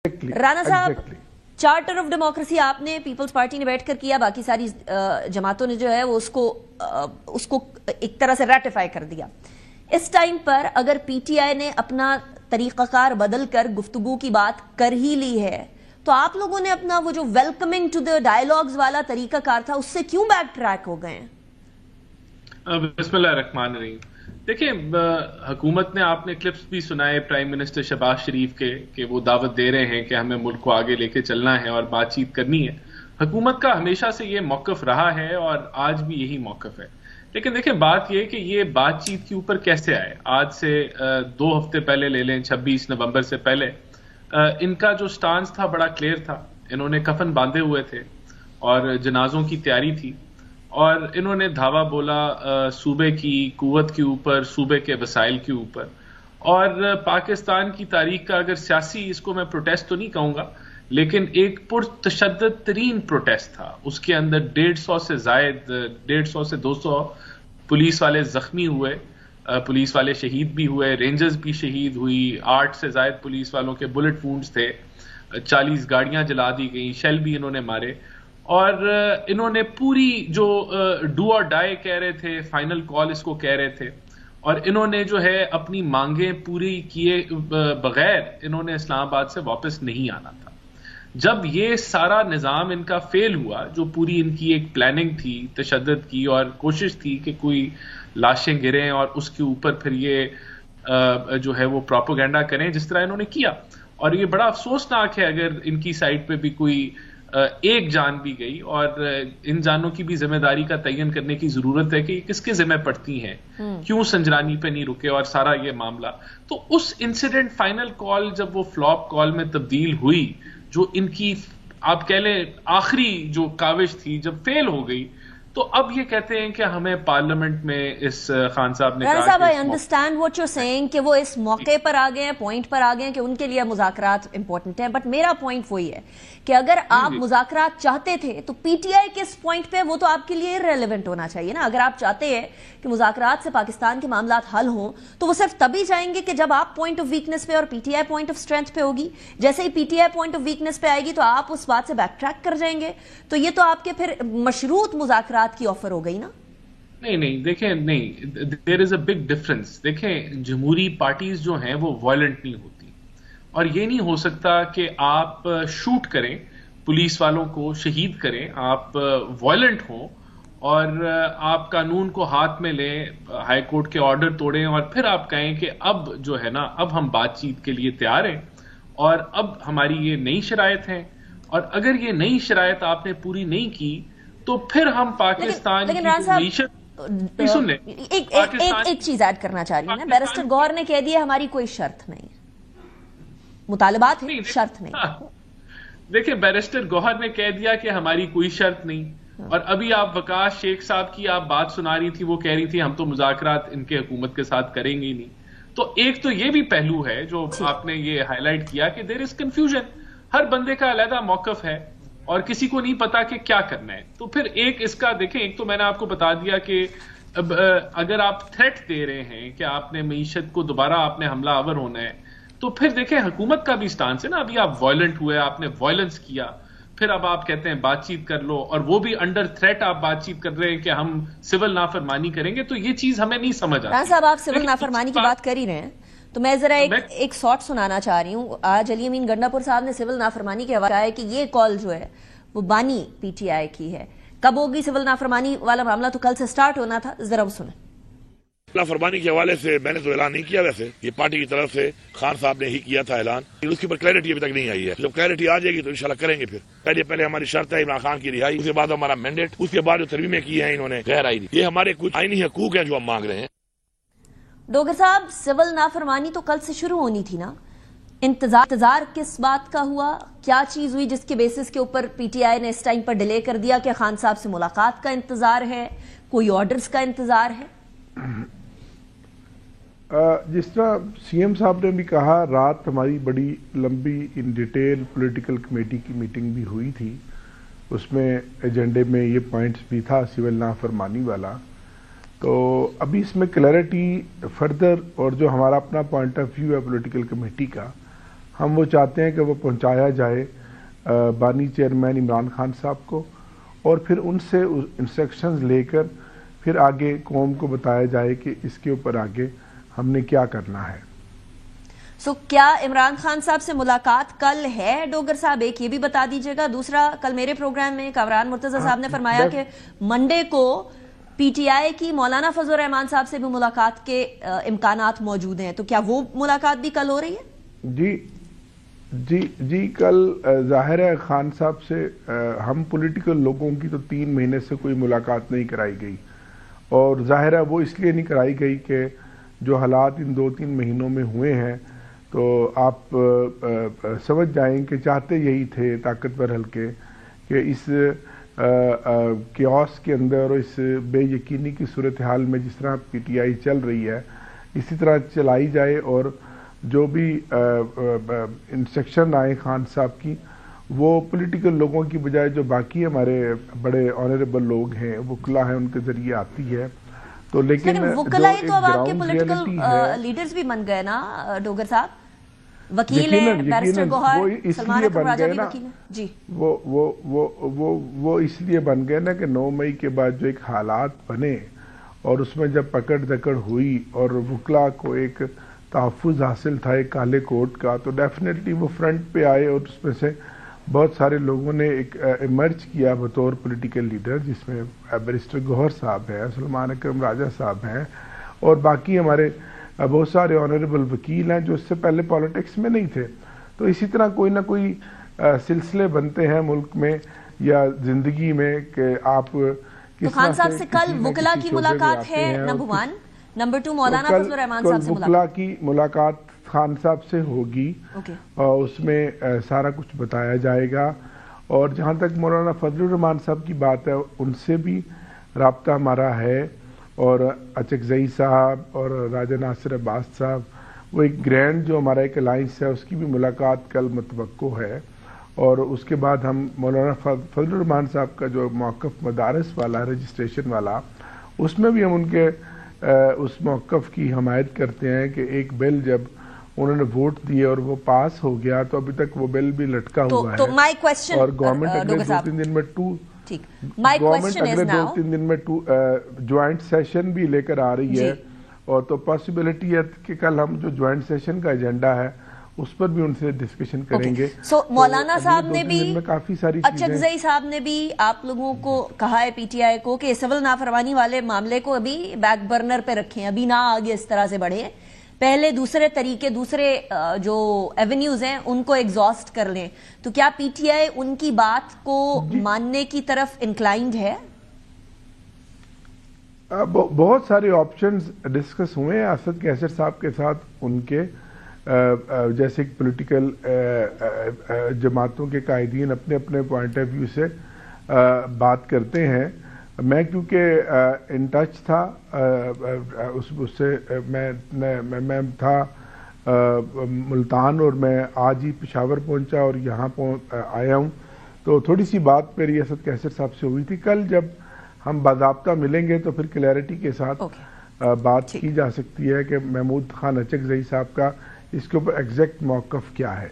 राणा साहब, charter of democracy आपने peoples party ने बैठकर किया, बाकी सारी जमातों ने जो है वो उसको एक तरह से रैटिफाई कर दिया। इस टाइम पर अगर पीटीआई ने अपना तरीकाकार बदल कर गुफ्तगू की बात कर ही ली है, तो आप लोगों ने अपना वो जो वेलकमिंग टू द डायलॉग्स वाला तरीकाकार था उससे क्यों बैक ट्रैक हो गए हैं? बिस्मिल्लाहिर्रहमानिर्रहीम। देखिए, हुकूमत ने, आपने क्लिप्स भी सुनाए प्राइम मिनिस्टर शहबाज शरीफ के कि वो दावत दे रहे हैं कि हमें मुल्क को आगे लेके चलना है और बातचीत करनी है। हुकूमत का हमेशा से ये मौक़िफ़ रहा है और आज भी यही मौक़िफ़ है। लेकिन देखिए, बात ये कि ये बातचीत के ऊपर कैसे आए। आज से 2 हफ्ते पहले ले लें, 26 नवंबर से पहले इनका जो स्टांस था बड़ा क्लियर था। इन्होंने कफन बांधे हुए थे और जनाजों की तैयारी थी और इन्होंने धावा बोला सूबे की कुव्वत के ऊपर, सूबे के वसाइल के ऊपर। और पाकिस्तान की तारीख का अगर सियासी, इसको मैं प्रोटेस्ट तो नहीं कहूँगा, लेकिन एक पुरतशद्दद तरीन प्रोटेस्ट था। उसके अंदर 150 से जायद, 150 से 200 पुलिस वाले जख्मी हुए, पुलिस वाले शहीद भी हुए, रेंजर्स भी शहीद हुई, 8 से जायद पुलिस वालों के बुलेट वुंड्स थे, 40 गाड़ियां जला दी गई, शेल भी इन्होंने मारे। और इन्होंने पूरी जो डू और डाई कह रहे थे, फाइनल कॉल इसको कह रहे थे, और इन्होंने जो है अपनी मांगें पूरी किए बगैर इन्होंने इस्लामाबाद से वापस नहीं आना था। जब ये सारा निज़ाम इनका फेल हुआ, जो पूरी इनकी एक प्लानिंग थी तशद्दुद की और कोशिश थी कि कोई लाशें गिरें और उसके ऊपर फिर ये जो है वो प्रोपेगेंडा करें जिस तरह इन्होंने किया। और ये बड़ा अफसोसनाक है अगर इनकी साइड पे भी कोई एक जान भी गई, और इन जानों की भी जिम्मेदारी का तयन करने की जरूरत है कि किसके जिम्मे पड़ती हैं, क्यों संजरानी पे नहीं रुके और सारा ये मामला। तो उस इंसिडेंट फाइनल कॉल जब वो फ्लॉप कॉल में तब्दील हुई, जो इनकी आप कह लें आखिरी जो काविश थी, जब फेल हो गई, तो अब ये कहते हैं कि हमें पार्लियामेंट में इस खान साहब ने कहा, I understand what you are saying कि वो इस मौके पर आ गए हैं, पॉइंट पर आ गए हैं कि उनके लिए मुज़ाकरात इंपॉर्टेंट है। बट मेरा पॉइंट वही है कि अगर आप मुज़ाकरात चाहते थे तो पीटीआई के इस पॉइंट पे वो तो आपके लिए इररिलेवेंट होना चाहिए ना। अगर आप चाहते हैं कि मुज़ाकरात से पाकिस्तान के मामलात हल हों, तो वो सिर्फ तभी जाएंगे कि जब आप पॉइंट ऑफ वीकनेस पे और पीटीआई पॉइंट ऑफ स्ट्रेंथ पे होगी। जैसे ही पीटीआई पॉइंट ऑफ वीकनेस पे आएगी तो आप उस बात से बैक ट्रैक कर जाएंगे। तो ये तो आपके फिर मशरूत मुज़ाकरात की ऑफर हो गई ना। नहीं, देखें, नहीं, there is a big difference. देखें, जमहूरी पार्टीज जो हैं वो वायलेंट नहीं होती, और ये नहीं हो सकता कि आप शूट करें, पुलिस वालों को शहीद करें, आप वायलेंट हों और आप कानून को हाथ में लें, हाई कोर्ट के ऑर्डर तोड़ें और फिर आप कहें कि अब जो है ना, अब हम बातचीत के लिए तैयार हैं और अब हमारी ये नई शराइत है, और अगर ये नई शराइत आपने पूरी नहीं की तो फिर हम पाकिस्तान की मीशत सुन लें। एक चीज ऐड करना चाह रही हूं ना, बैरिस्टर गौहर ने कह दिया हमारी कोई शर्त नहीं, मुतालबात है, शर्त नहीं। देखिए, बैरिस्टर गौहर ने कह दिया कि हमारी कोई शर्त नहीं, और अभी आप वकास शेख साहब की आप बात सुना रही थी, वो कह रही थी हम तो मुज़ाकरात इनके हुकूमत के साथ करेंगे ही नहीं। तो एक तो ये भी पहलू है जो आपने ये हाईलाइट किया कि देयर इज कंफ्यूजन, हर बंदे का अलग मौकफ है और किसी को नहीं पता कि क्या करना है। तो फिर एक इसका देखें, एक तो मैंने आपको बता दिया कि अगर आप थ्रेट दे रहे हैं कि आपने मईशत को दोबारा आपने हमला आवर होना है, तो फिर देखें हुकूमत का भी स्टांस है ना। अभी आप वायलेंट हुए, आपने वायलेंस किया, फिर अब आप कहते हैं बातचीत कर लो, और वो भी अंडर थ्रेट आप बातचीत कर रहे हैं कि हम सिविल नाफरमानी करेंगे। तो ये चीज हमें नहीं समझ आती। साहब, आप सिविल नाफरमानी की बात कर ही रहे हैं, तो मैं जरा एक शॉट सुनाना चाह रही हूँ। आज अली अमीन गंडापुर साहब ने सिविल नाफरमानी के हवाले है कि ये कॉल जो है वो बानी पीटीआई की है। कब होगी सिविल नाफरमानी वाला मामला? तो कल से स्टार्ट होना था, जरा वो सुने। नाफरमानी के हवाले से मैंने तो ऐलान नहीं किया, वैसे ये पार्टी की तरफ से खान साहब ने ही किया था ऐलान, उसके ऊपर क्लैरिटी अभी तक नहीं आई है। जब क्लैरिटी आ जाएगी तो इंशाल्लाह करेंगे। फिर पहले हमारी शर्त है इमरान खान की रिहाई, उसके बाद हमारा मैंडेट, उसके बाद जो तरमीमें की हैं इन्होंने गैर आईनी, ये हमारे कुछ आईनी हकूक हैं जो हम मांग रहे हैं। डोगर साहब, सिविल नाफरमानी तो कल से शुरू होनी थी ना, इंतजार किस बात का हुआ? क्या चीज हुई जिसके बेसिस के ऊपर पीटीआई ने इस टाइम पर डिले कर दिया? कि खान साहब से मुलाकात का इंतजार है, कोई ऑर्डर्स का इंतजार है? जिस तरह सीएम साहब ने भी कहा, रात हमारी बड़ी लंबी इन डिटेल पॉलिटिकल कमेटी की मीटिंग भी हुई थी, उसमें एजेंडे में ये पॉइंट्स भी था सिविल नाफरमानी वाला। तो अभी इसमें क्लैरिटी फर्दर, और जो हमारा अपना पॉइंट ऑफ व्यू है पॉलिटिकल कमेटी का, ہم وہ چاہتے ہیں کہ وہ پہنچایا جائے بانی چیئرمین عمران خان صاحب کو، اور پھر ان سے انسٹرکشنز لے کر پھر آگے قوم کو بتایا جائے کہ اس کے اوپر آگے ہم نے کیا کرنا ہے۔ کیا عمران خان صاحب سے ملاقات کل ہے ڈوگر صاحب؟ ایک یہ بھی بتا دیجئے گا۔ دوسرا، کل میرے پروگرام میں کامران مرتضی صاحب نے فرمایا کہ منڈے کو پی ٹی آئی کی مولانا فضل الرحمان صاحب سے بھی ملاقات کے امکانات موجود ہیں، تو کیا وہ ملاقات بھی کل ہو رہی ہے؟ جی کل ظاہر ہے خان صاحب سے ہم پولیٹیکل لوگوں کی تو 3 مہینے سے کوئی ملاقات نہیں کرائی گئی، اور ظاہر ہے وہ اس لیے نہیں کرائی گئی کہ جو حالات ان 2-3 مہینوں میں ہوئے ہیں تو آپ سمجھ جائیں کہ چاہتے یہی تھے طاقتور حلقے کہ اس کیوس کے اندر اور اس بے یقینی کی صورتحال میں جس طرح پی ٹی آئی چل رہی ہے اسی طرح چلائی جائے، اور جو بھی انسٹرکشن آئے خان صاحب کی وہ پولیٹیکل لوگوں کی بجائے جو باقی ہمارے بڑے آنریبل لوگ ہیں وکلا ہیں ان کے ذریعے آتی ہے۔ تو لیکن وکلا ہی تو اب آپ کے پولیٹیکل لیڈرز بھی بن گئے نا ڈوگر صاحب، وکیل ہیں بیرسٹر گوہر، سلمان اکرم راجہ بھی وکیل ہیں جی، وہ اس لیے بن گئے نا کہ 9 مئی کے بعد جو ایک حالات بنے اور اس میں جب پکڑ دکڑ ہوئی اور وکلا کو ایک تحفظ حاصل تھا ایک کالے کوٹ کا، تو ڈیفینیٹلی وہ فرنٹ پہ آئے، اور اس میں سے بہت سارے لوگوں نے ایک ایمرج کیا بطور پولیٹیکل لیڈر، جس میں بیرسٹر گوہر صاحب ہیں، سلمان اکرم راجہ صاحب ہیں، اور باقی ہمارے بہت سارے آنریبل وکیل ہیں جو اس سے پہلے پالیٹکس میں نہیں تھے۔ تو اسی طرح کوئی نہ کوئی سلسلے بنتے ہیں ملک میں یا زندگی میں کہ آپ تو خان صاحب سے کل وکلا کی ملاقات ہے نمبر 1، نمبر 2 مولانا فضل الرحمان صاحب سے وکلا کی ملاقات خان صاحب سے ہوگی، اور اس میں سارا کچھ بتایا جائے گا، اور جہاں تک مولانا فضل الرحمان صاحب کی بات ہے ان سے بھی رابطہ ہمارا ہے، اور اچکزئی صاحب اور راجہ ناصر عباس صاحب، وہ ایک گرینڈ جو ہمارا ایک الائنس ہے اس کی بھی ملاقات کل متوقع ہے، اور اس کے بعد ہم مولانا فضل الرحمان صاحب کا جو موقف مدارس والا رجسٹریشن والا، اس میں بھی ہم ان کے اس موقف کی حمایت کرتے ہیں کہ ایک بل جب انہوں نے ووٹ دیے اور وہ پاس ہو گیا تو ابھی تک وہ بل بھی لٹکا ہوا ہے، اور گورنمنٹ اگلے 2-3 دن میں گورنمنٹ اگلے 2-3 دن میں جوائنٹ سیشن بھی لے کر آ رہی ہے، اور تو پاسبلٹی ہے کہ کل ہم جو جوائنٹ سیشن کا ایجنڈا ہے اس پر بھی ان سے ڈسکشن کریں گے۔ مولانا صاحب نے بھی، کافی ساری اچکزئی صاحب نے بھی آپ لوگوں کو کہا ہے پی ٹی آئی کو کہ سول نافرمانی والے معاملے کو ابھی بیک برنر پہ رکھیں، ابھی نہ آگے اس طرح سے بڑھیں، پہلے دوسرے طریقے دوسرے جو ایونیوز ہیں ان کو ایگزاسٹ کر لیں۔ تو کیا پی ٹی آئی ان کی بات کو ماننے کی طرف انکلائنڈ ہے؟ بہت سارے آپشنز ڈسکس ہوئے ہیں اسد کیسر صاحب کے ساتھ، ان کے جیسے پولیٹیکل جماعتوں کے قائدین اپنے اپنے پوائنٹ آف ویو سے بات کرتے ہیں۔ میں کیونکہ ان ٹچ تھا اس سے میں تھا ملتان، اور میں آج ہی پشاور پہنچا اور یہاں آیا ہوں، تو تھوڑی سی بات میری اسد کیسر صاحب سے ہوئی تھی۔ کل جب ہم باضابطہ ملیں گے تو پھر کلیئرٹی کے ساتھ بات کی جا سکتی ہے کہ محمود خان اچکزئی صاحب کا اس کے اوپر ایگزیکٹ موقف کیا ہے۔